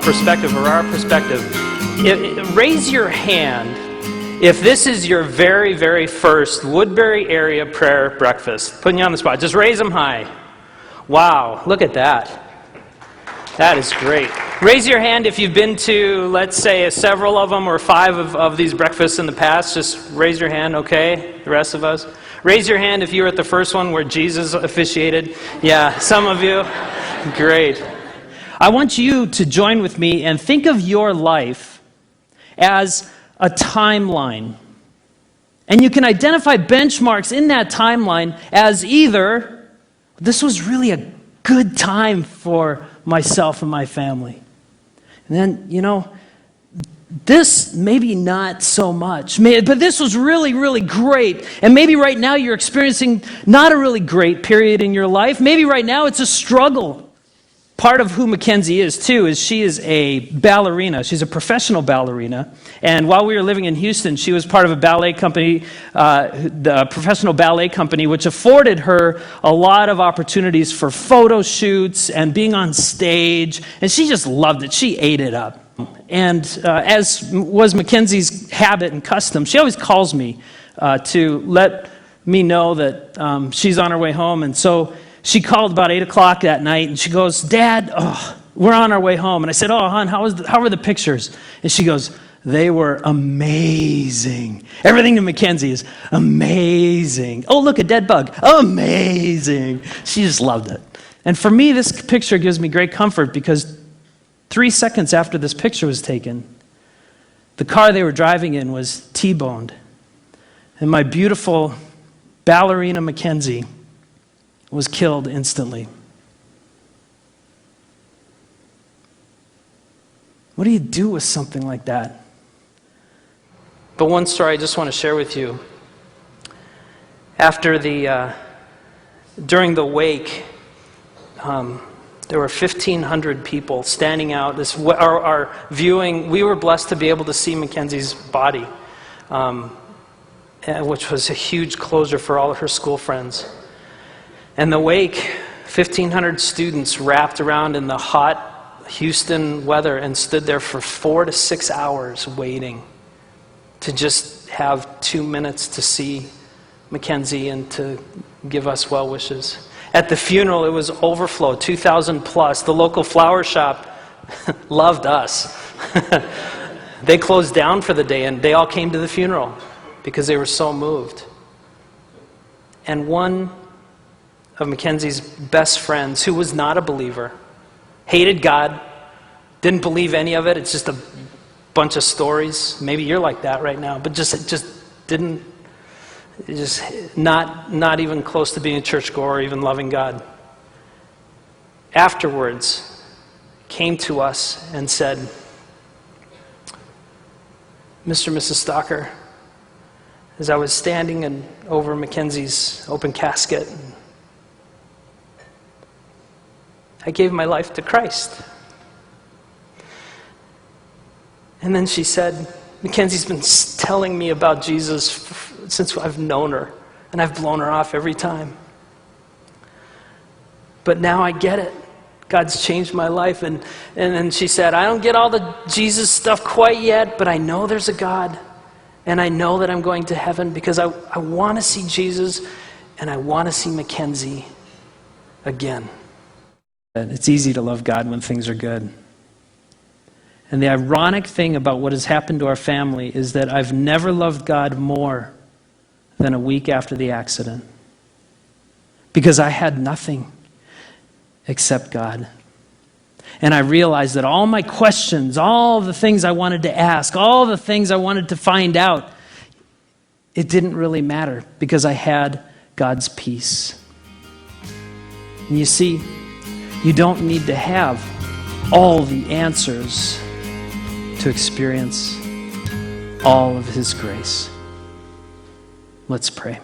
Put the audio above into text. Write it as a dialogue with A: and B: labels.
A: perspective, or our perspective, raise your hand if this is your very, very first Woodbury area prayer breakfast. Putting you on the spot. Just raise them high. Wow, look at that. That is great. Raise your hand if you've been to, let's say, several of them or 5 of these breakfasts in the past. Just raise your hand, okay? The rest of us. Raise your hand if you were at the first one where Jesus officiated. Yeah, some of you. Great. I want you to join with me and think of your life as a timeline. And you can identify benchmarks in that timeline as either, this was really a good time for myself and my family. And then, this maybe not so much. But this was really, really great. And maybe right now you're experiencing not a really great period in your life. Maybe right now it's a struggle. Part of who Makenzie is, too, is she is a ballerina. She's a professional ballerina. And while we were living in Houston, she was part of a ballet company, the professional ballet company, which afforded her a lot of opportunities for photo shoots and being on stage. And she just loved it. She ate it up. And as was Makenzie's habit and custom, she always calls me to let me know that she's on her way home. And so she called about 8 o'clock that night, and she goes, "Dad, we're on our way home." And I said, "Oh, hon, how were the pictures?" And she goes, "They were amazing." Everything to Makenzie is amazing. "Oh, look, a dead bug. Amazing." She just loved it. And for me, this picture gives me great comfort because 3 seconds after this picture was taken, the car they were driving in was T-boned. And my beautiful ballerina Makenzie was killed instantly. What do you do with something like that? But one story I just want to share with you. During the wake, there were 1,500 people standing out. Our viewing, we were blessed to be able to see Makenzie's body, which was a huge closure for all of her school friends. And the wake, 1,500 students wrapped around in the hot Houston weather and stood there for 4 to 6 hours waiting to just have 2 minutes to see Makenzie and to give us well wishes. At the funeral, it was overflow, 2,000 plus. The local flower shop loved us. They closed down for the day, and they all came to the funeral because they were so moved. And one of Makenzie's best friends, who was not a believer, hated God, didn't believe any of it. It's just a bunch of stories. Maybe you're like that right now, but just not even close to being a churchgoer or even loving God. Afterwards, came to us and said, "Mr. and Mrs. Stocker, as I was standing over Makenzie's open casket, I gave my life to Christ." And then she said, "Makenzie's been telling me about Jesus since I've known her, and I've blown her off every time. But now I get it. God's changed my life." And then she said, "I don't get all the Jesus stuff quite yet, but I know there's a God, and I know that I'm going to heaven because I want to see Jesus, and I want to see Makenzie again." It's easy to love God when things are good. And the ironic thing about what has happened to our family is that I've never loved God more than a week after the accident. Because I had nothing except God. And I realized that all my questions, all the things I wanted to ask, all the things I wanted to find out, it didn't really matter because I had God's peace. And you see, you don't need to have all the answers to experience all of His grace. Let's pray.